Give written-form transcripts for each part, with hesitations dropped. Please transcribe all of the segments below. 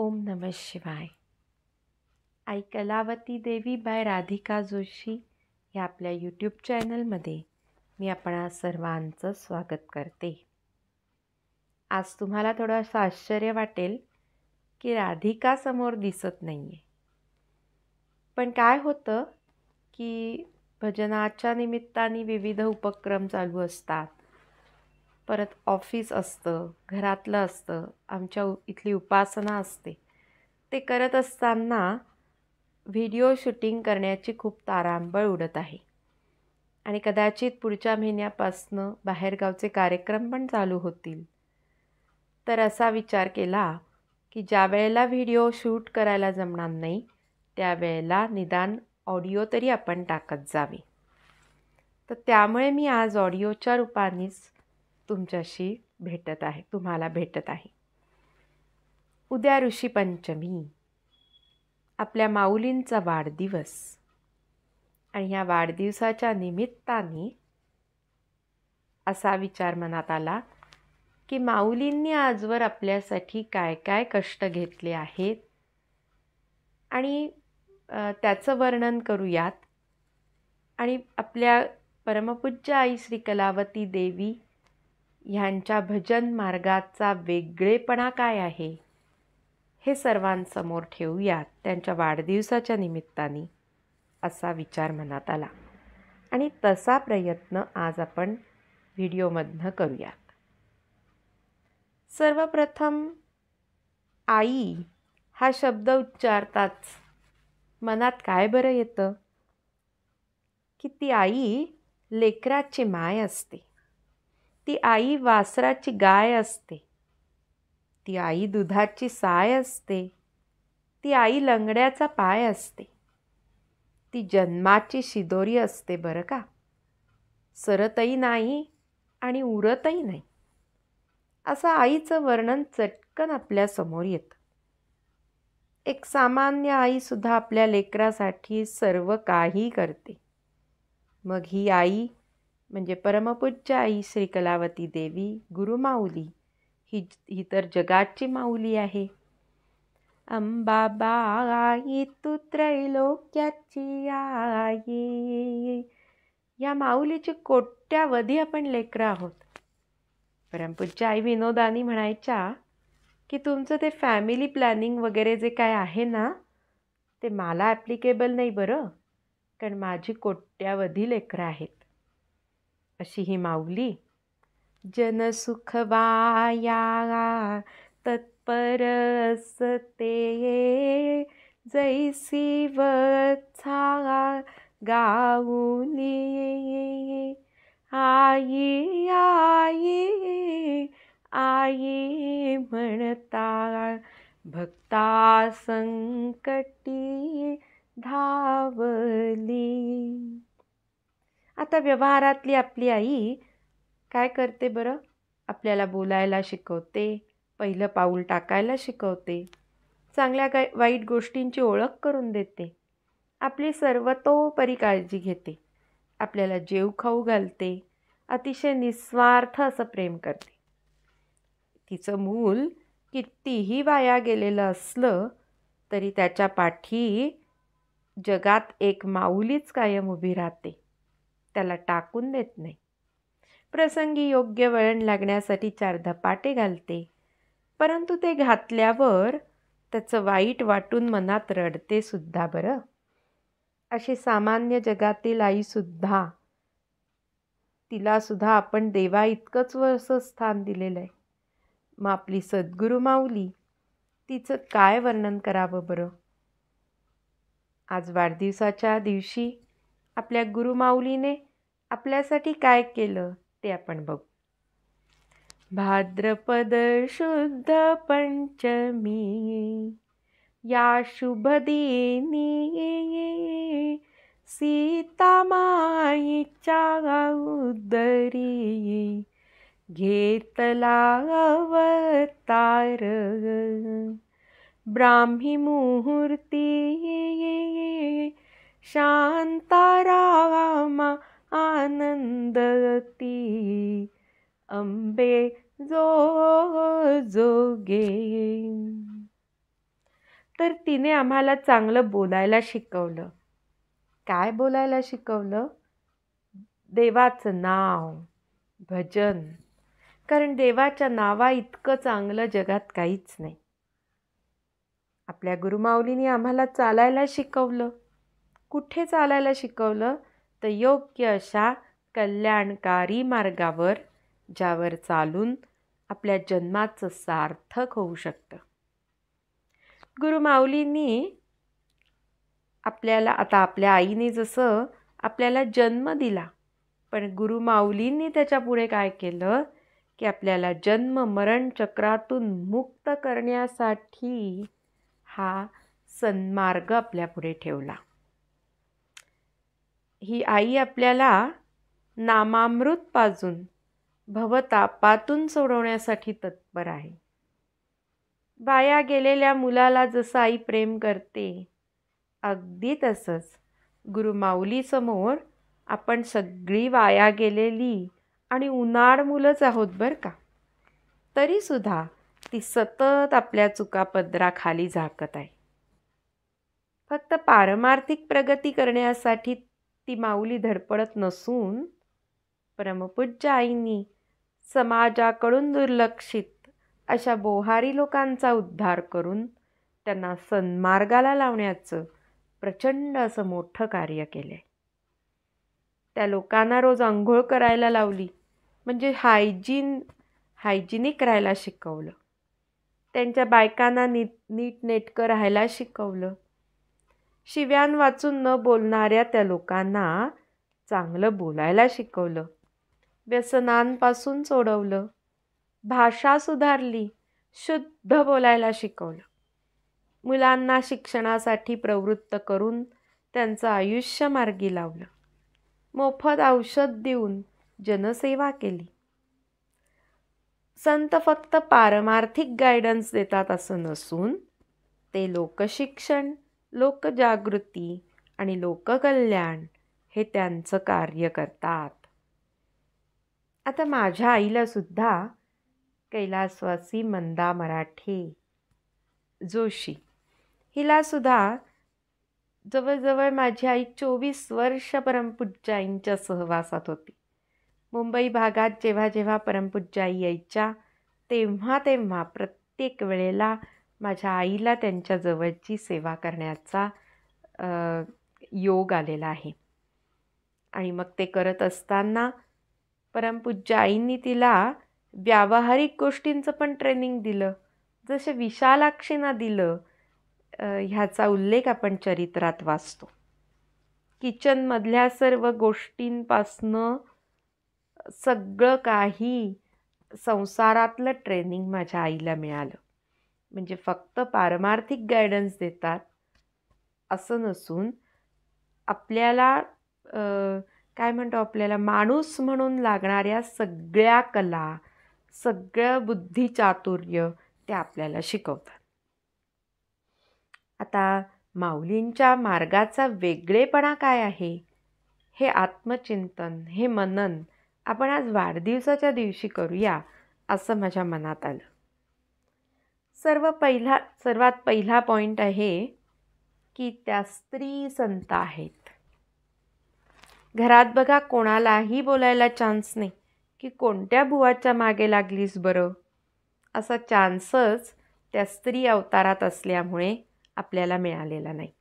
ओम नमः शिवाय. आई कलावती देवी बाय राधिका जोशी या आपल्या यूट्यूब चॅनलमध्ये मी आपणा सर्वांचं स्वागत करते. आज तुम्हाला थोडंसं आश्चर्य वाटेल की राधिका समोर दिसत नाही आहे. पण काय होतं की भजनाच्या निमित्ताने विविध उपक्रम चालू असतात. परत ऑफिस असतं, घरातलं असतं, आमच्या इथली उपासना असते. ते करत असताना व्हिडिओ शूटिंग करण्याची खूप तारांबळ उडत आहे आणि कदाचित पुढच्या महिन्यापासनं बाहेरगावचे कार्यक्रम पण चालू होतील. तर असा विचार केला की ज्या वेळेला व्हिडिओ शूट करायला जमणार नाही त्यावेळेला निदान ऑडिओ तरी आपण टाकत जावे. तर त्यामुळे मी आज ऑडिओच्या रूपानेच तुमच्याशी तुम्हाला भेटत आहे. उद्या ऋषीपंचमी, आपल्या माऊलींचा वाढदिवस आणि या वाढदिवसाच्या निमित्ताने असा विचार मनात आला की माऊलींनी आजवर आपल्यासाठी काय काय कष्ट घेतले आहेत आणि त्याचं वर्णन करूयात. आणि आपल्या परमपूज्य आई श्री कलावती देवी ह्यांच्या भजन मार्गाचा वेगळेपणा काय आहे हे सर्वांसमोर ठेवूयात त्यांच्या वाढदिवसाच्या निमित्ताने, असा विचार मनात आला आणि तसा प्रयत्न आज आपण व्हिडिओमधनं करूयात. सर्वप्रथम आई हा शब्द उच्चारताच मनात काय बरं येतं की ती आई लेकराची माय असते, ती आई वासराची गाय असते, ती आई दुधाची साय असते, ती आई लंगड्याचा पाय असते, ती जन्माची शिदोरी असते बरं का. सरतही नाही आणि उरतही नाही, असं आईचं वर्णन चटकन आपल्यासमोर येतं. एक सामान्य आईसुद्धा आपल्या लेकरासाठी सर्व काही करते. मग ही आई म्हणजे परमपूज्य आई श्री कलावती देवी गुरुमाऊली ही तर जगाची माऊली आहे. अंबाबाई तू त्रैलोक्याची आई, या माऊलीची कोट्यावधी आपण लेकरं आहोत. परमपूज्य आई विनोदानी म्हणायच्या की तुमचं ते फॅमिली प्लॅनिंग वगैरे जे काय आहे ना ते मला ॲप्लिकेबल नाही बरं, कारण माझी कोट्यावधी लेकरं आहेत. अशी ही माऊली जनसुखवाया तत्पर असते, जैसी वत्सा गाऊनी आई आई आई म्हणता भक्ता संकटी धावली. आता व्यवहारातली आपली आई काय करते बरं? आपल्याला बोलायला शिकवते, पहिलं पाऊल टाकायला शिकवते, चांगल्या वाईट गोष्टींची ओळख करून देते, आपली सर्वतोपरी काळजी घेते, आपल्याला जेव खाऊ घालते, अतिशय निस्वार्थ असं प्रेम करते. तिचं मूल कितीही वाया गेलेलं असलं तरी त्याच्या पाठी जगात एक माऊलीच कायम उभी राहते, त्याला टाकून देत नाही. प्रसंगी योग्य वळण लागण्यासाठी 4 धपाटे घालते, परंतु ते घातल्यावर त्याचं वाईट वाटून मनात रडते सुद्धा बरं. अशी सामान्य जगातील आईसुद्धा, तिलासुद्धा आपण देवा इतकंच वरचं स्थान दिलेलं आहे. मग आपली सद्गुरू माऊली, तिचं काय वर्णन करावं बरं. आज वाढदिवसाच्या दिवशी आपल्या गुरुमाऊलीने आपल्यासाठी काय केलं ते आपण बघू. भाद्रपद शुद्ध पंचमी या शुभ दिनी, सीता माईच्या उदरी घेतला अवतार, ब्राह्मी मुहूर्ती शांतारामा आनंदती, अंबे जो जोगे. तर तिने आम्हाला चांगलं बोलायला शिकवलं. काय बोलायला शिकवलं? देवाचं नाव, भजन. कारण देवाच्या नावा इतकं चांगलं जगात काहीच नाही. आपल्या गुरुमाऊलीने आम्हाला चालायला शिकवलं. कुठे चालायला शिकवलं? तर योग्य अशा कल्याणकारी मार्गावर, ज्यावर चालून आपल्या जन्माचं सार्थक होऊ शकतं. गुरुमाऊलींनी आपल्याला, आता आपल्या आईने जसं आपल्याला जन्म दिला, पण गुरुमाऊलींनी त्याच्या पुढे काय केलं की आपल्याला जन्म मरण चक्रातून मुक्त करण्यासाठी हा सन्मार्ग आपल्यापुढे ठेवला. ही आई आपल्याला नामामृत पाजून भवतापातून सोडवण्यासाठी तत्पर आहे. वाया गेलेल्या मुलाला जसं आई प्रेम करते, अगदी तसंच गुरुमाऊलीसमोर आपण सगळी वाया गेलेली आणि उनाड मुलंच आहोत बरं का. तरीसुद्धा ती सतत आपल्या चुकापदराखाली झाकत आहे. फक्त पारमार्थिक प्रगती करण्यासाठी ती माऊली धडपडत नसून परमपूज्य आईंनी समाजाकडून दुर्लक्षित अशा बोहारी लोकांचा उद्धार करून त्यांना सन्मार्गाला लावण्याचं प्रचंड असं मोठं कार्य केलं आहे. त्या लोकांना रोज अंघोळ करायला लावली, म्हणजे हायजिनिक राहायला शिकवलं. त्यांच्या बायकांना नीटनेटकं राहायला शिकवलं. शिव्यान वाचून न बोलणाऱ्या त्या लोकांना चांगलं बोलायला शिकवलं. व्यसनांपासून सोडवलं. भाषा सुधारली. शुद्ध बोलायला शिकवलं. मुलांना शिक्षणासाठी प्रवृत्त करून त्यांचं आयुष्य मार्गी लावलं. मोफत औषध देऊन जनसेवा केली. संत फक्त पारमार्थिक गायडन्स देतात असं नसून ते लोकशिक्षण, लोकजागृती आणि लोककल्याण हे त्यांचं कार्य करतात. आता माझ्या आईला सुद्धा कैलासवासी मंदा मराठे जोशी हिला सुद्धा जवळजवळ माझी आई 24 वर्ष परमपूज्य आईंच्या सहवासात होती. मुंबई भागात जेव्हा जेव्हा परमपूज्य आई यायच्या तेव्हा प्रत्येक वेळेला माझ्या आईला त्यांच्या जवळची सेवा करण्याचा योग आलेला आहे. आणि मग ते करत असताना परमपूज्य आईंनी तिला व्यावहारिक गोष्टींचं पण ट्रेनिंग दिलं, जसं विशालाक्षींना दिलं. ह्याचा उल्लेख आपण चरित्रात वाचतो. किचनमधल्या सर्व गोष्टींपासनं सगळं काही संसारातलं ट्रेनिंग माझ्या आईला मिळालं. म्हणजे फक्त पारमार्थिक गायडन्स देतात असं नसून आपल्याला काय म्हणतो, आपल्याला माणूस म्हणून लागणाऱ्या सगळ्या कला, सगळं बुद्धिचातुर्य ते आपल्याला शिकवतात. आता माऊलींच्या मार्गाचा वेगळेपणा काय आहे, हे आत्मचिंतन, हे मनन आपण आज वाढदिवसाच्या दिवशी करूया असं माझ्या मनात आलं. सर्वात पहिला पॉईंट आहे की त्या स्त्री संत आहेत. घरात बघा कोणालाही बोलायला चान्स नाही की कोणत्या बुवाच्या मागे लागलीस बरं, असा चान्सच त्या स्त्री अवतारात असल्यामुळे आपल्याला मिळालेला नाही.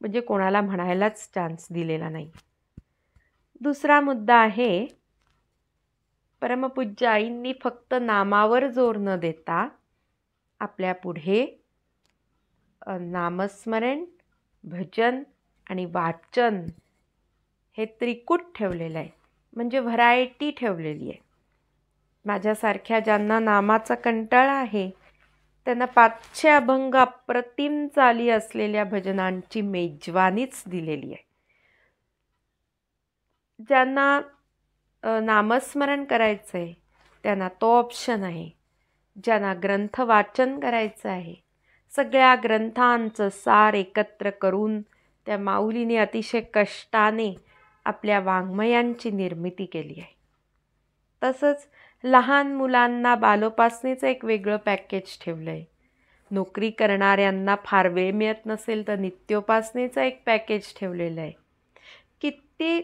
म्हणजे कोणाला म्हणायलाच चान्स दिलेला नाही. दुसरा मुद्दा आहे, परमपूज्य आईंनी फक्त नामावर जोर न देता आपल्या पुढे नामस्मरण, भजन आणि वाचन हे त्रिकूट ठेवलेलं आहे. म्हणजे व्हरायटी ठेवलेली आहे. माझ्यासारख्या ज्यांना नामाचा कंटाळा आहे त्यांना 500 अभंग अप्रतिम चाली असलेल्या भजनांची मेजवानीच दिलेली आहे. ज्यांना नामस्मरण करायचं आहे त्यांना तो ऑप्शन आहे. ज्यांना ग्रंथ वाचन करायचं आहे, सगळ्या ग्रंथांचं सार एकत्र करून त्या माऊलीने अतिशय कष्टाने आपल्या वाङ्मयांची निर्मिती केली आहे. तसंच लहान मुलांना बालोपासनेचं एक वेगळं पॅकेज ठेवलं आहे. नोकरी करणाऱ्यांना फार वेळ मिळत नसेल तर नित्योपासनेचं एक पॅकेज ठेवलेलं आहे. किती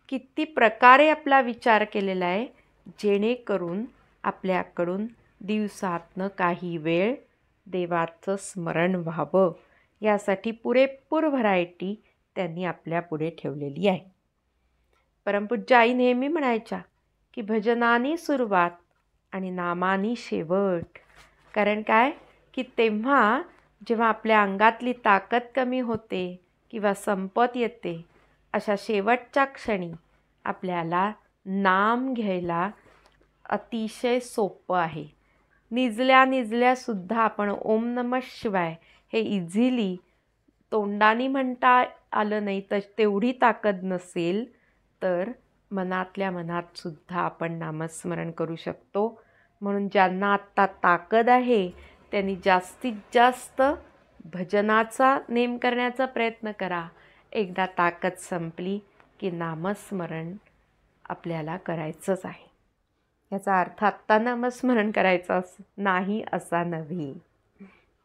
किती प्रकारे आपला विचार केलेला आहे, जेणेकरून आपल्याकडून दिवसातनं काही वेळ देवाचं स्मरण व्हावं, यासाठी पुरेपूर व्हरायटी त्यांनी आपल्यापुढे ठेवलेली आहे. परमपूज्य आई नेहमी म्हणायच्या की भजनानी सुरुवात आणि नामानी शेवट. कारण काय की जेव्हा आपल्या अंगातली ताकद कमी होते किंवा संपत येते, अशा शेवटच्या क्षणी आपल्याला नाम घ्यायला अतिशय सोपं आहे. निजल्यासुद्धा आपण ओम नमः शिवाय हे इझिली तोंडाने म्हणता आलं नाही तर तेवढी ताकद नसेल तर मनातल्या मनात सुद्धा आपण नामस्मरण करू शकतो. म्हणून ज्यांना आत्ता ताकद आहे त्यांनी जास्तीत जास्त भजनाचा नेम करण्याचा प्रयत्न करा. एकदा ताकद संपली की नामस्मरण आपल्याला करायचंच आहे. याचा अर्थ आत्ता नामस्मरण करायचं नाही असा नव्हे,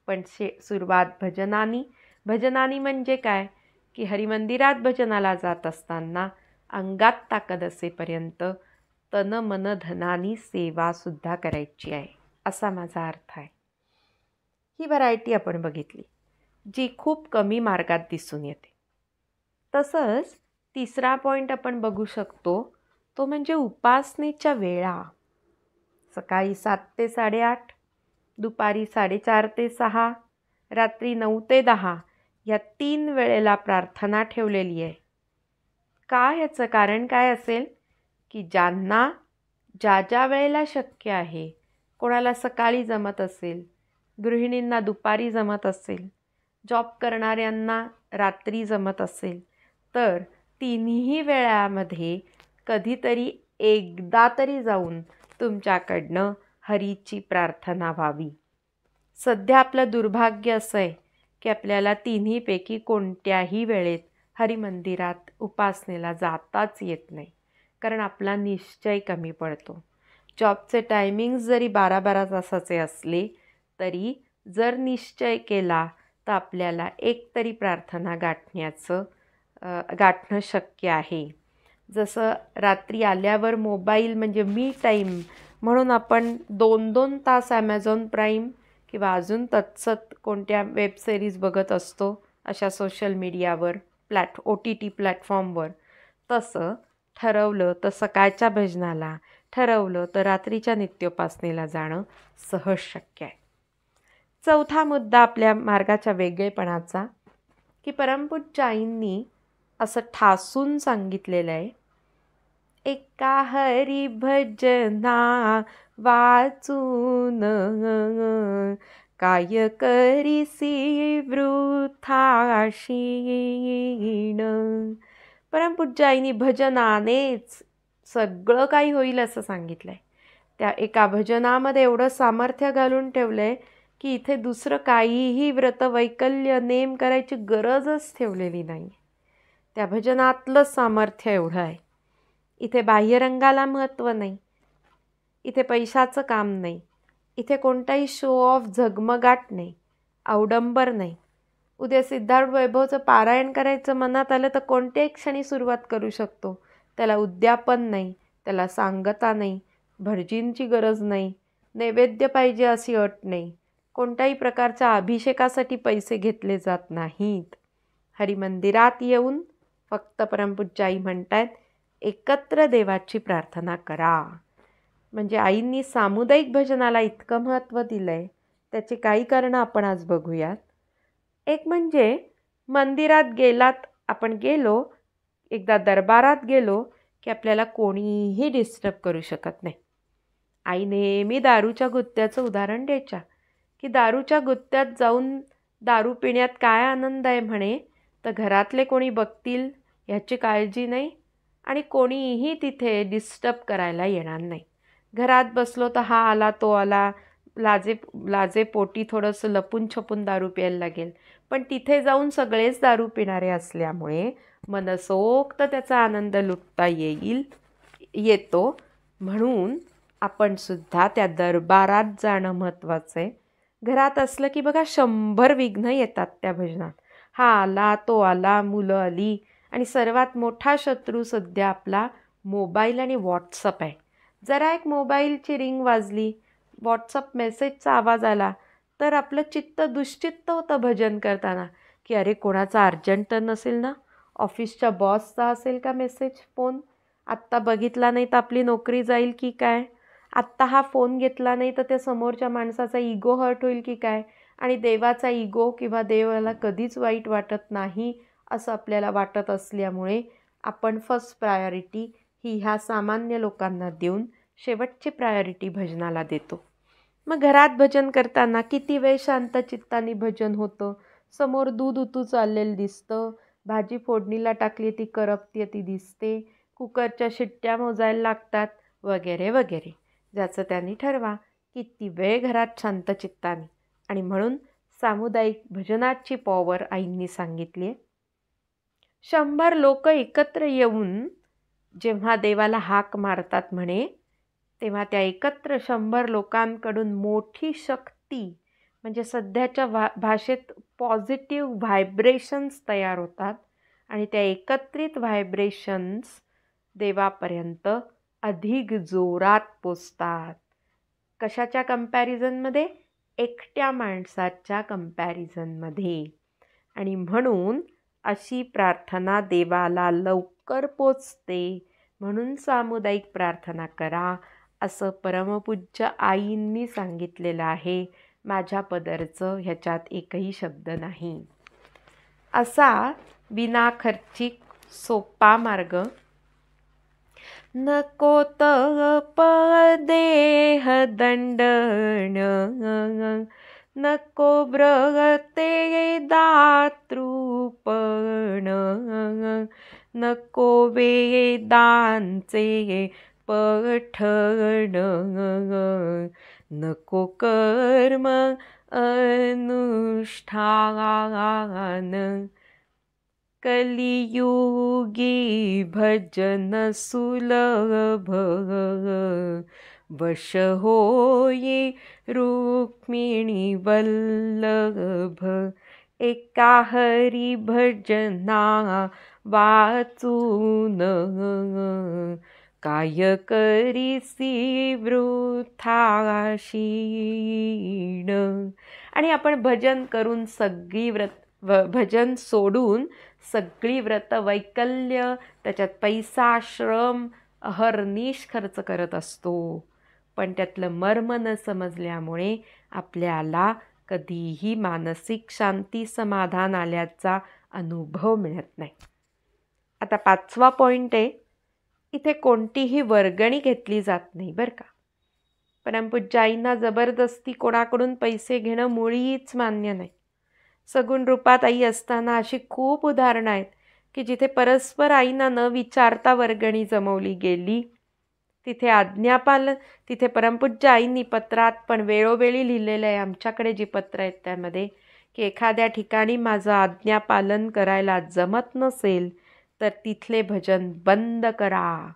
पण सुरुवात भजनानी म्हणजे काय की हरिमंदिरात भजनाला जात असताना अंगात ताकद असेपर्यंत तन मन धनानी सेवासुद्धा करायची आहे, असा माझा अर्थ आहे. ही व्हरायटी आपण बघितली जी खूप कमी मार्गात दिसून येते. तसंच तिसरा पॉईंट आपण बघू शकतो तो म्हणजे उपासनेच्या वेळा. सकाळी 7 ते 8:30, दुपारी 4:30 ते 6, रात्री 9 ते 10 या 3 वेळेला प्रार्थना ठेवलेली आहे. का याचं कारण काय असेल की ज्यांना ज्या वेळेला शक्य आहे, कोणाला सकाळी जमत असेल, गृहिणींना दुपारी जमत असेल, जॉब करणाऱ्यांना रात्री जमत असेल, तर तिन्ही वेळामध्ये कधीतरी एकदा तरी जाऊन तुमच्याकडनं हरीची प्रार्थना व्हावी. सध्या आपलं दुर्भाग्य असं आहे की आपल्याला तिन्हीपैकी कोणत्याही वेळेत हरिमंदिरात उपासनेला जाताच येत नाही, कारण आपला निश्चय कमी पडतो. जॉबचे टायमिंग्स जरी 12-12 तासाचे असले तरी जर निश्चय केला तर आपल्याला एक तरी प्रार्थना गाठणं शक्य आहे. जसं रात्री आल्यावर मोबाईल म्हणजे मी टाईम म्हणून आपण 2-2 तास ॲमेझॉन प्राईम किंवा अजून तत्सत कोणत्या वेबसिरीज बघत असतो अशा सोशल मीडियावर OTT प्लॅटफॉर्मवर, तसं ठरवलं तर सकाळच्या भजनाला, ठरवलं तर रात्रीच्या नित्योपासनेला जाणं सहज शक्य आहे. चौथा मुद्दा आपल्या मार्गाच्या वेगळेपणाचा की परमपूज्य आईंनी असं ठासून सांगितलेलं आहे, एका हरी भजना वाचून काय करीसी वृथा क्षीण. परमपूज्य आईंनी भजनानेच सगळं काही होईल असं सांगितलं आहे. त्या एका भजनामध्ये एवढं सामर्थ्य घालून ठेवलं आहे की इथे दुसरं काहीही व्रत वैकल्य नेम करायची गरजच ठेवलेली नाही. त्या भजनातलं सामर्थ्य एवढं आहे. इथे बाह्यरंगाला महत्त्व नाही, इथे पैशाचं काम नाही, इथे कोणताही शो ऑफ झगमगाट नाही, अवडंबर नाही. उद्या सिद्धार्थ वैभवचं पारायण करायचं मनात आलं तर कोणत्याही क्षणी सुरुवात करू शकतो. त्याला उद्यापन नाही, त्याला सांगता नाही, भटजींची गरज नाही, नैवेद्य पाहिजे अशी अट नाही, कोणत्याही प्रकारच्या अभिषेकासाठी पैसे घेतले जात नाहीत. हरिमंदिरात येऊन फक्त परमपूज्य आई म्हणतायत एकत्र देवाची प्रार्थना करा. म्हणजे आईंनी सामुदायिक भजनाला इतकं महत्त्व दिलं आहे, त्याची काही कारणं आपण आज बघूयात. एक म्हणजे मंदिरात आपण गेलो, एकदा दरबारात गेलो की आपल्याला कोणीही डिस्टर्ब करू शकत नाही. आई नेहमी दारूच्या गुत्त्याचं उदाहरण द्यायच्या की दारूच्या गुत्त्यात जाऊन दारू पिण्यात काय आनंद आहे म्हणे, तर घरातले कोणी बघतील ह्याची काळजी नाही आणि कोणीही तिथे डिस्टर्ब करायला येणार नाही. घरात बसलो तर हा आला तो आला, लाजे पोटी थोडंसं लपून छपून दारू प्यायला लागेल, पण तिथे जाऊन सगळेच दारू पिणारे असल्यामुळे मनसोक्त त्याचा आनंद लुटता येतो. म्हणून आपण सुद्धा त्या दरबारात जाणं महत्त्वाचं आहे. घरात असलं की बघा 100 विघ्न येतात त्या भजनात. हा आला, तो आला, मुलं आली आणि सर्वात मोठा शत्रू सध्या आपला मोबाईल आणि व्हॉट्सअप आहे. जरा एक मोबाईलची रिंग वाजली, व्हॉट्सअप मेसेजचा आवाज आला, तर आपलं चित्त दुश्चित्त होतं भजन करताना, की अरे कोणाचा अर्जंट तर नसेल ना, ऑफिसच्या बॉसचा असेल का मेसेज, फोन, आत्ता बघितला नाही तर आपली नोकरी जाईल की काय, आत्ता हा फोन घेतला नाही तर त्या समोरच्या माणसाचा इगो हर्ट होईल की काय. आणि देवाचा इगो किंवा देवाला कधीच वाईट वाटत नाही असं आपल्याला वाटत असल्यामुळे आपण फर्स्ट प्रायोरिटी ही ह्या सामान्य लोकांना देऊन शेवटची प्रायोरिटी भजनाला देतो. मग घरात भजन करताना किती वेळ शांत चित्ताने भजन होतं. समोर दूध उतू चाललेलं दिसतं, भाजी फोडणीला टाकली ती करपते ती दिसते, कुकरच्या शिट्ट्या मोजायला लागतात वगैरे वगैरे. ज्याचं त्यांनी ठरवा किती वेळ घरात शांत चित्ताने. आणि म्हणून सामुदायिक भजनाची पॉवर आईंनी सांगितली आहे. 100 लोक एकत्र येऊन जेव्हा देवाला हाक मारतात म्हणे, तेव्हा त्या एकत्र 100 लोकांकडून मोठी शक्ती म्हणजे सध्याच्या भाषेत पॉझिटिव्ह व्हायब्रेशन्स तयार होतात आणि त्या एकत्रित व्हायब्रेशन्स देवापर्यंत अधिक जोरात पोचतात. कशाच्या कंपॅरिझनमध्ये? एकट्या माणसाच्या कंपॅरिझनमध्ये. आणि म्हणून अशी प्रार्थना देवाला लवकर पोचते. म्हणून सामुदायिक प्रार्थना करा असं परमपूज्य आईंनी सांगितलेलं आहे. माझ्या पदरचं ह्याच्यात एकही शब्द नाही. असा विनाखर्चिक सोपा मार्ग. नको तपदेह दंडन, नको व्रते दातृपण, नको वेदांचे पठण, नको कर्म अनुष्ठान, कलियुगी भजन सुलभ, वश होई रुक्मिणी वल्लभ, एका हरी भजना वाचून, काय करीसी वृथाशीण. आणि आपण भजन करून सगळी भजन सोडून सगळी व्रत वैकल्य, त्याच्यात पैसा श्रम अहर्निश खर्च करत असतो. पण त्यातलं मर्म न समजल्यामुळे आपल्याला कधीही मानसिक शांती समाधान आल्याचा अनुभव मिळत नाही. आता 5वा पॉईंट आहे, इथे कोणतीही वर्गणी घेतली जात नाही बरं का. परमपूज्य आईंना जबरदस्ती कोणाकडून पैसे घेणं मुळीच मान्य नाही. सगुण रूपात आई असताना अशी खूप उदाहरणं आहेत की जिथे परस्पर आईंना न विचारता वर्गणी जमवली गेली. तिथे आज्ञापालन, तिथे परमपूज्य आईंनी पत्रात पण वेळोवेळी लिहिलेलं आहे, आमच्याकडे जी पत्र आहेत त्यामध्ये, की एखाद्या ठिकाणी माझं आज्ञापालन करायला जमत नसेल तर तिथले भजन बंद करा.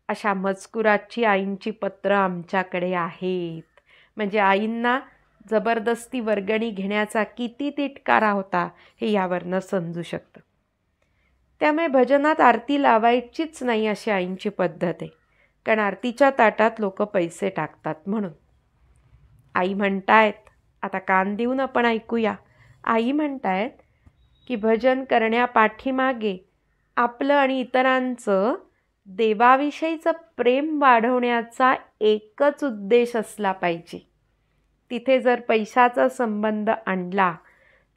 अशा मजकुराची आईंची पत्र आमच्याकडे आहेत. म्हणजे आईंना जबरदस्ती वर्गणी घेण्याचा किती तिटकारा होता हे यावरनं समजू शकतं. त्यामुळे भजनात आरती लावायचीच नाही अशी आईंची पद्धत आहे. कारण आरतीच्या ताटात लोक पैसे टाकतात म्हणून. आई म्हणतायत, आता कान देऊन आपण ऐकूया. आई म्हणतायत की भजन करण्यापाठीमागे आपलं आणि इतरांचं देवाविषयीचं प्रेम वाढवण्याचा एकच उद्देश असला पाहिजे. तिथे जर पैशाचा संबंध आणला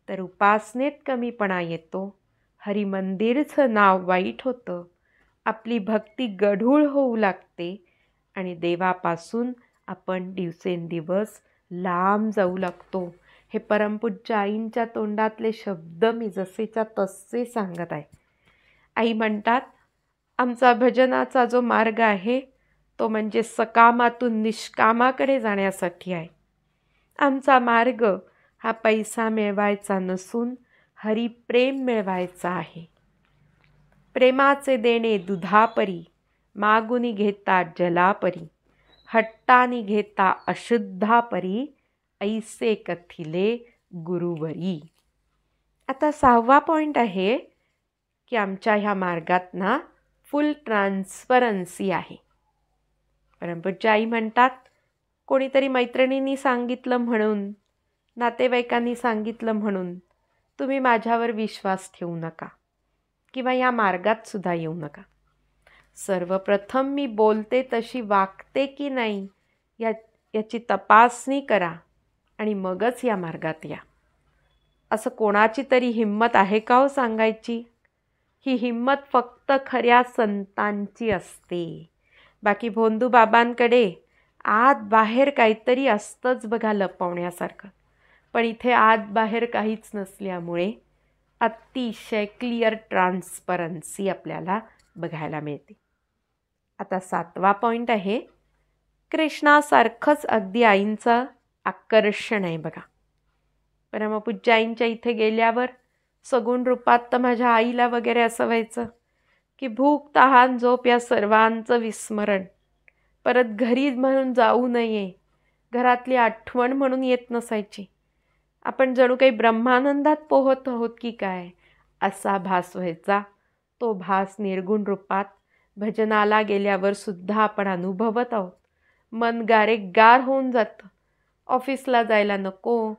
तर उपासनेत कमीपणा येतो, हरिमंदिरचं नाव वाईट होतं, आपली भक्ती गढूळ होऊ लागते आणि देवापासून आपण दिवसेंदिवस लांब जाऊ लागतो. हे परमपूज्य आईंच्या तोंडातले शब्द मी जसेच्या तसे सांगत आहे. आई म्हणतात, आमचा भजनाचा जो मार्ग आहे तो म्हणजे सकामातून निष्कामाकडे जाण्यासाठी आहे. आमचा मार्ग हा पैसा मिळवायचा नसून हरिप्रेम मिळवायचा आहे. प्रेमाचे देणे दुधापरी, मागुनी घेता जलापरी, हट्टानी घेता अशुद्धापरी, ऐसे कथिले गुरुवरी. आता 6वा पॉईंट आहे की आमच्या ह्या मार्गात ना फुल ट्रान्सपरन्सी आहे. परमपूज्य आई म्हणतात, कोणीतरी मैत्रिणींनी सांगितलं म्हणून, नातेवाईकांनी सांगितलं म्हणून तुम्ही माझ्यावर विश्वास ठेवू नका किंवा या मार्गात सुद्धा येऊ नका. सर्वप्रथम मी बोलते तशी वागते की नाही याची तपासणी करा आणि मगच या मार्गात या. असं कोणाची तरी हिंमत आहे का हो सांगायची? ही हिंमत फक्त खऱ्या संतांची असते. बाकी भोंदू बाबांकडे आत बाहेर काहीतरी असतंच बघा लपवण्यासारखं. पण इथे आत बाहेर काहीच नसल्यामुळे अतिशय क्लिअर ट्रान्सपरन्सी आपल्याला बघायला मिळते. आता 7वा पॉईंट आहे, कृष्णासारखंच अगदी आईंचं आकर्षण आहे बघा. परमपूज्य आईंच्या इथे गेल्यावर सगुण रूपात तर माझ्या आईला वगैरे असं व्हायचं की भूक तहान झोप या सर्वांचं विस्मरण. परत घरी म्हणून जाऊ नये, घरातली आठवण म्हणून येत नसायची. आपण जणू काही ब्रह्मानंदात पोहत आहोत की काय असा भास व्हायचा. तो भास निर्गुण रूपात भजनाला गेल्यावर सुद्धा आपण अनुभवत आहोत. मन गारेगार होऊन जातं. ऑफिसला जायला नको,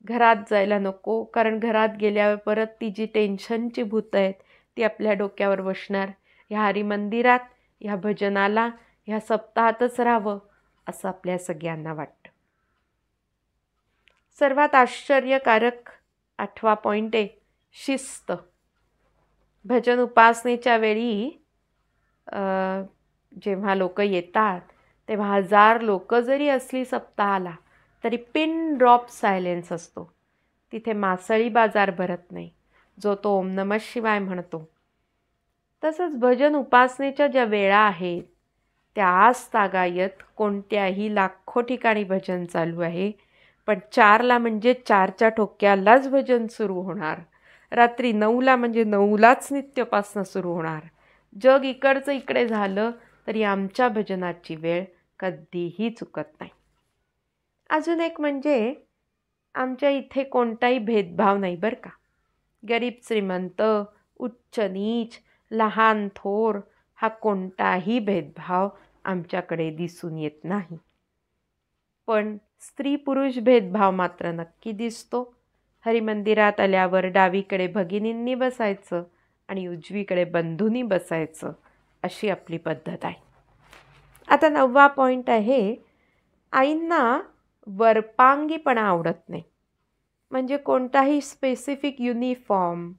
घरात जायला नको, कारण घरात गेल्यावर परत ती जी टेन्शनची भूतं आहेत ती आपल्या डोक्यावर बसणार. ह्या हरिमंदिरात, ह्या भजनाला, ह्या सप्ताहातच राहावं असं आपल्या सगळ्यांना वाटतं. सर्वात आश्चर्यकारक 8वा पॉईंट आहे, शिस्त. भजन उपासनेच्या वेळी जेव्हा लोक येतात तेव्हा 1000 लोक जरी असली सप्ताहाला तरी पिन ड्रॉप सायलेन्स असतो. तिथे मासळी बाजार भरत नाही जो तो ओम नमः शिवाय म्हणतो. तसंच भजन उपासनेच्या ज्या वेळा आहेत त्या आजतागायत कोणत्याही लाखो ठिकाणी भजन चालू आहे, पण 4ला म्हणजे 4च्या ठोक्यालाच भजन सुरू होणार. रात्री 9ला म्हणजे 9लाच नित्योपासना सुरू होणार. जग इकडचं इकडे झालं तरी आमच्या भजनाची वेळ कधीही चुकत नाही. अजून एक म्हणजे आमच्या इथे कोणताही भेदभाव नाही बरं का. गरीब श्रीमंत, उच्च नीच, लहान थोर हा कोणताही भेदभाव आमच्याकडे दिसून येत नाही. पण स्त्री पुरुष भेदभाव मात्र नक्की दिसतो. हरिमंदिरात आल्यावर डावीकडे भगिनींनी बसायचं आणि उजवीकडे बंधूंनी बसायचं अशी आपली पद्धत आहे. आता 9वा पॉईंट आहे, आईंना वरपांगीपणा आवडत नाही. म्हणजे कोणताही स्पेसिफिक युनिफॉर्म,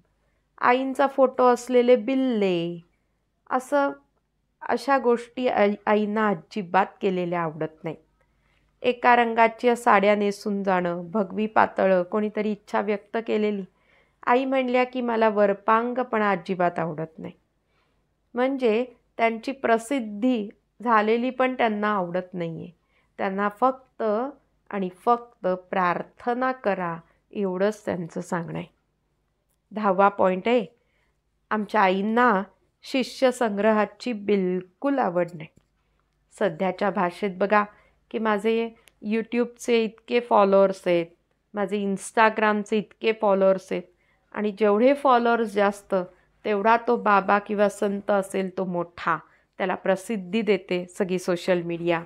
आईंचा फोटो असलेले बिल्ले, अशा गोष्टी आईंना अजिबात केलेल्या आवडत नाहीत. एका रंगाच्या साड्या नेसून जाणं, भगवी पातळं कोणीतरी इच्छा व्यक्त केलेली, आई म्हणल्या की मला वरपांगपणा अजिबात आवडत नाही. म्हणजे त्यांची प्रसिद्धी झालेली पण त्यांना आवडत नाही आहे. त्यांना फक्त आणि फक्त प्रार्थना करा एवढंच त्यांचं सांगणं आहे. 10वा पॉईंट आहे, आमच्या आईंना शिष्य संग्रहाची बिलकुल आवड नाही. सध्याच्या भाषेत बघा की माझे यूट्यूबचे इतके फॉलोअर्स आहेत, माझे इंस्टाग्रामचे इतके फॉलोअर्स आहेत आणि जेवढे फॉलोअर्स जास्त तेवढा तो बाबा किंवा संत असेल तो मोठा, त्याला प्रसिद्धी देते सगळी सोशल मीडिया.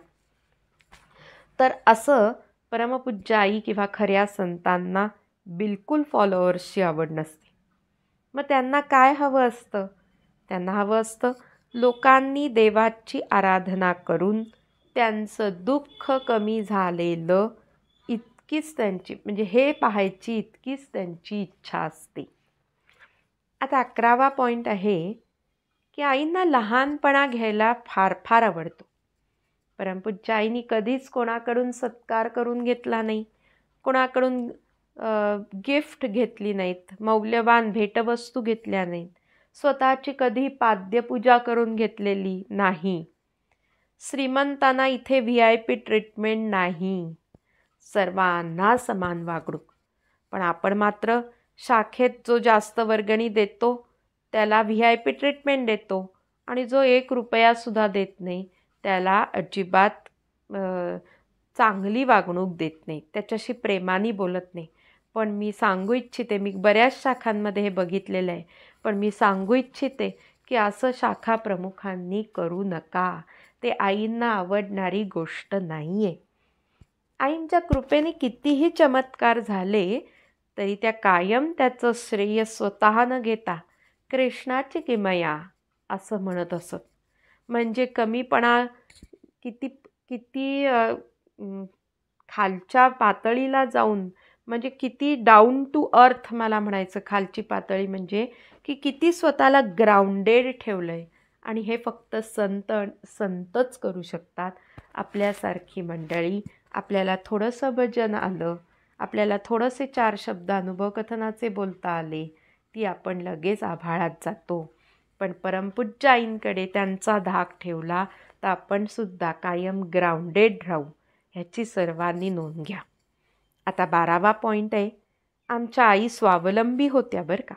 तर असं परमपूज्य आई किंवा खऱ्या संतांना बिलकुल फॉलोअर्सची आवड नसते. मग त्यांना काय हवं असतं? त्यांना हवं असतं लोकांनी देवाची आराधना करून त्यांचं दुःख कमी झालेलं, इतकीच त्यांची म्हणजे हे पाहायची इतकीच त्यांची इच्छा असते. आता 11वा पॉईंट आहे की आईंना लहानपणा घ्यायला फार फार आवडतो. परमपूज्य आईनी कधीच कोणाकडून सत्कार करून घेतला नाही, कोणाकडून गिफ्ट घेतली नाहीत, मौल्यवान भेटवस्तू घेतल्या नाहीत, स्वतःची कधी पाद्यपूजा करून घेतलेली नाही. श्रीमंतांना इथे VIP ट्रीटमेंट नाही, सर्वांना समान वागणूक. पण आपण मात्र शाखेत जो जास्त वर्गणी देतो त्याला VIP ट्रीटमेंट देतो आणि जो 1 रुपयासुद्धा देत नाही त्याला अजिबात चांगली वागणूक देत नाही, त्याच्याशी प्रेमाने बोलत नाही. पण मी सांगू इच्छिते, मी बऱ्याच शाखांमध्ये हे बघितलेलं आहे, पण मी सांगू इच्छिते की असं शाखा प्रमुखांनी करू नका. ते आईंना आवडणारी गोष्ट नाही आहे. आईंच्या कृपेने कितीही चमत्कार झाले तरी त्या कायम त्याचं श्रेय स्वतः न घेता कृष्णाची किमया असं म्हणत असत. म्हणजे कमीपणा किती किती खालच्या पातळीला जाऊन, म्हणजे किती डाऊन टू अर्थ मला म्हणायचं. खालची पातळी म्हणजे की किती स्वतःला ग्राउंडेड ठेवलं आहे. आणि हे फक्त संतच करू शकतात. आपल्यासारखी मंडळी, आपल्याला थोडंसं भजन आलं, आपल्याला थोडेसे 4 शब्द अनुभव कथनाचे बोलता आले, ती आपण लगेच आभाळात जातो. पण परमपूज्य आईंकडे त्यांचा धाक ठेवला तर आपण सुद्धा कायम ग्राउंडेड राहू, ह्याची सर्वांनी नोंद घ्या. आता 12वा पॉईंट आहे, आमच्या आई स्वावलंबी होत्या बरं का.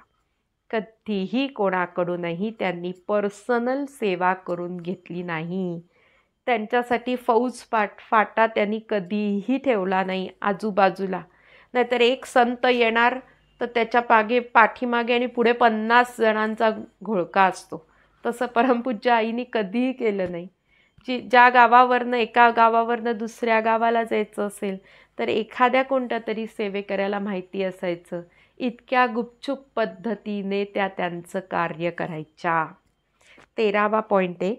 कधीही कोणाकडूनही त्यांनी पर्सनल सेवा करून घेतली नाही. त्यांच्यासाठी फाटा त्यांनी कधीही ठेवला नाही आजूबाजूला. नाहीतर एक संत येणार तर त्याच्या पाठीमागे आणि पुढे 50 जणांचा घोळका असतो. तसं परमपूज्य आईने कधीही केलं नाही. ज्या गावावरनं, एका गावावरनं दुसऱ्या गावाला जायचं असेल तर एखाद्या कोणत्या तरी सेवेकऱ्याला माहिती असायचं. इतक्या गुपचूप पद्धतीने त्या त्यांचं कार्य करायच्या. 13वा पॉईंट आहे,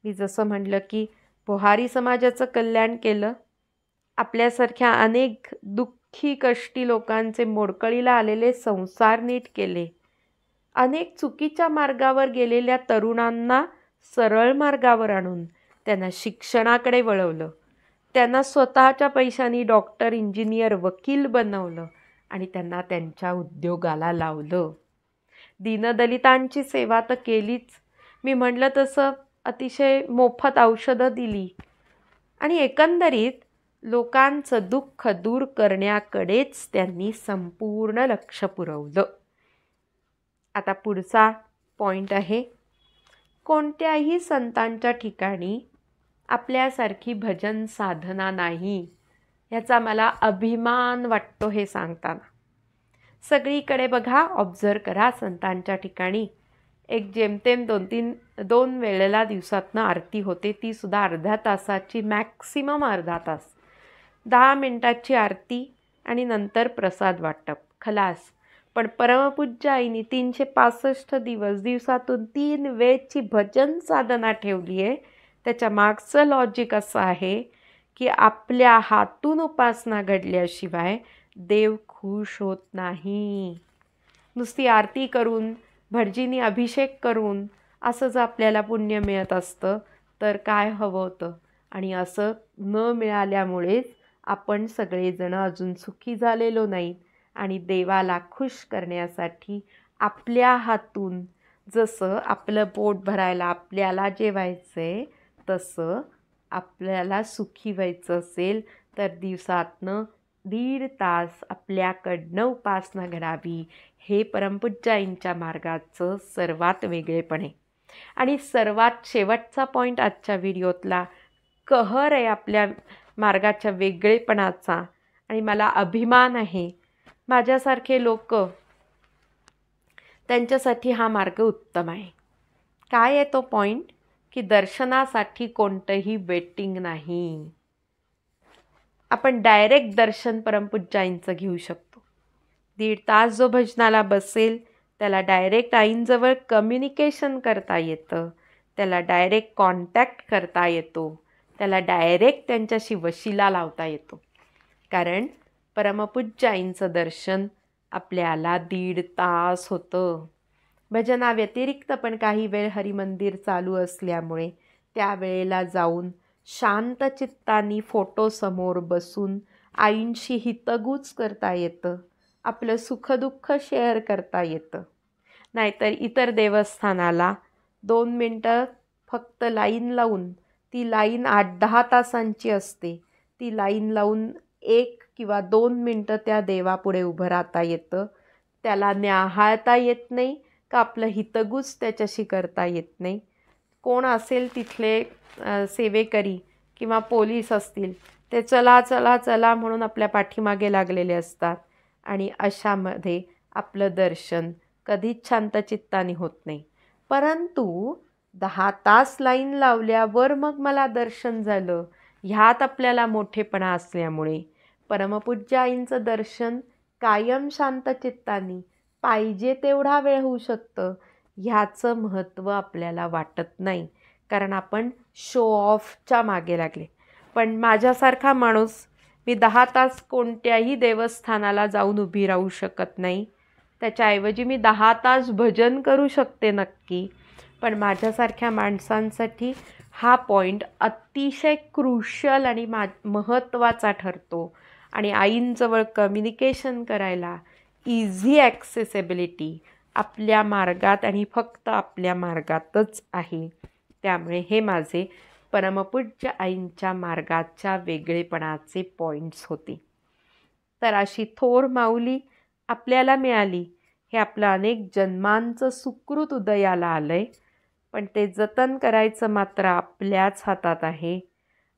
मी जसं म्हटलं की पोहारी समाजाचं कल्याण केलं. आपल्यासारख्या अनेक दुःखी कष्टी लोकांचे मोडकळीला आलेले संसार नीट केले. अनेक चुकीच्या मार्गावर गेलेल्या तरुणांना सरळ मार्गावर आणून त्यांना शिक्षणाकडे वळवलं. त्यांना स्वतःच्या पैशांनी डॉक्टर, इंजिनियर, वकील बनवलं आणि त्यांना त्यांच्या उद्योगाला लावलं. दीनदलितांची सेवा तर केलीच. मी म्हटलं तसं अतिशय मोफत औषधं दिली आणि एकंदरीत लोकांचं दुःख दूर करण्याकडेच त्यांनी संपूर्ण लक्ष पुरवलं. आता पुढचा पॉईंट आहे, कोणत्याही संतांच्या ठिकाणी आपल्यासारखी भजन साधना नाही, याचा मला अभिमान वाटतो हे सांगताना. सगळीकडे बघा, ऑब्झर्व करा, संतांच्या ठिकाणी एक जेमतेम 2 वेळेला दिवसातनं आरती होते, ती सुद्धा अर्ध्या तासाची, मॅक्सिमम अर्धा तास. 10 मिनिटाची आरती आणि नंतर प्रसाद वाटप, खलास. पण परमपूज्य आईनी 365 दिवस दिवसातून 3 वेळची भजन साधना ठेवली आहे. त्याच्या मागचं लॉजिक असं आहे की आपल्या हातून उपासना घडल्याशिवाय देव खुश होत नाही. नुसती आरती करून, भटजींनी अभिषेक करून असं जर आपल्याला पुण्य मिळत असतं तर काय हवं होतं. आणि असं न मिळाल्यामुळेच आपण सगळेजण अजून सुखी झालेलो नाहीत. आणि देवाला खुश करण्यासाठी आपल्या हातून, जसं आपलं पोट भरायला आपल्याला जेवायचं आहे तसं आपल्याला सुखी व्हायचं असेल तर दिवसातनं 1.5 तास आपल्याकडनं उपासना घडावी. हे परमपूज्य आईंच्या मार्गाचं सर्वात वेगळेपण आहे. आणि सर्वात शेवटचा पॉईंट आजच्या व्हिडिओतला कहर आहे आपल्या मार्गाच्या वेगळेपणाचा. आणि मला अभिमान आहे, माझ्यासारखे लोक, त्यांच्यासाठी हा मार्ग उत्तम आहे. काय आहे तो पॉईंट? की दर्शनासाठी कोणतंही वेटिंग नाही. आपण डायरेक्ट दर्शन परमपूज्य आईंचं घेऊ शकतो. 1.5 तास जो भजनाला बसेल त्याला डायरेक्ट आईंजवळ कम्युनिकेशन करता येतं, त्याला डायरेक्ट कॉन्टॅक्ट करता येतो, त्याला डायरेक्ट त्यांच्याशी वशिला लावता येतो. कारण परमपूज्य आईंचं दर्शन आपल्याला 1.5 तास होतं. भजनाव्यतिरिक्त पण काही वेळ हरिमंदिर चालू असल्यामुळे त्यावेळेला जाऊन शांत चित्तानी फोटोसमोर बसून आईंशी हितगुज करता येतं, आपलं सुखदुःख शेअर करता येतं. नाहीतर इतर देवस्थानाला 2 मिनटं फक्त लाईन लावून, ती लाईन 8-10 तासांची असते, ती लाईन लावून 1 किंवा 2 मिनटं त्या देवापुढे उभं राहता येतं. त्याला न्याहाळता येत नाही का आपलं हितगुज त्याच्याशी करता येत नाही. कोण असेल तिथले सेवेकरी किंवा पोलीस असतील ते चला चला चला म्हणून आपल्या पाठीमागे लागलेले असतात आणि अशामध्ये आपलं दर्शन कधीच शांतचित्ताने होत नाही. परंतु 10 तास लाईन लावल्यावर मग मला दर्शन झालं, ह्यात आपल्याला मोठेपणा असल्यामुळे परमपूज्य आईंचं दर्शन कायम शांतचित्ताने पाहिजे तेवढा वेळ होऊ शकतं, ह्याचं महत्त्व आपल्याला वाटत नाही. कारण आपण शो ऑफच्या मागे लागले. पण माझ्यासारखा माणूस मी 10 तास कोणत्याही देवस्थानाला जाऊन उभी राहू शकत नाही. त्याच्याऐवजी मी 10 तास भजन करू शकते नक्की. पण माझ्यासारख्या माणसांसाठी हा पॉईंट अतिशय क्रुशियल आणि महत्त्वाचा ठरतो. आणि आईंजवळ कम्युनिकेशन करायला इझी ॲक्सेसिबिलिटी आपल्या मार्गात आणि फक्त आपल्या मार्गातच आहे. त्यामुळे हे माझे परमपूज्य आईंच्या मार्गाच्या वेगळेपणाचे पॉईंट्स होते. तर अशी थोर माऊली आपल्याला मिळाली हे आपलं अनेक जन्मांचं सुकृत उदयाला आलं आहे. पण ते जतन करायचं मात्र आपल्याच हातात आहे.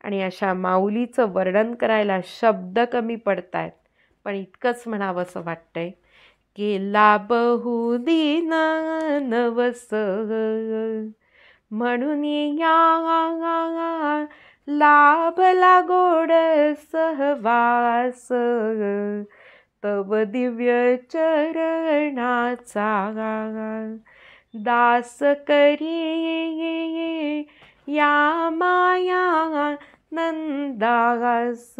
आणि अशा माऊलीचं वर्णन करायला शब्द कमी पडत आहेत. पण इतकंच म्हणावंसं वाटतंय की लाभहूदीन नवस म्हणून या लाभला गोड सहवास तव दिव्य चरणाचा दास करी या माया नंदास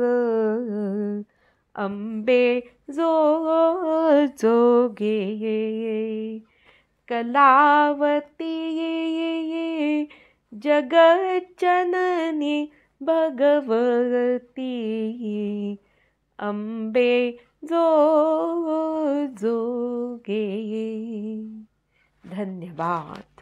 अंबे जो जोगे कलावती जगज्जननी भगवती अंबे जो जोगे. धन्यवाद.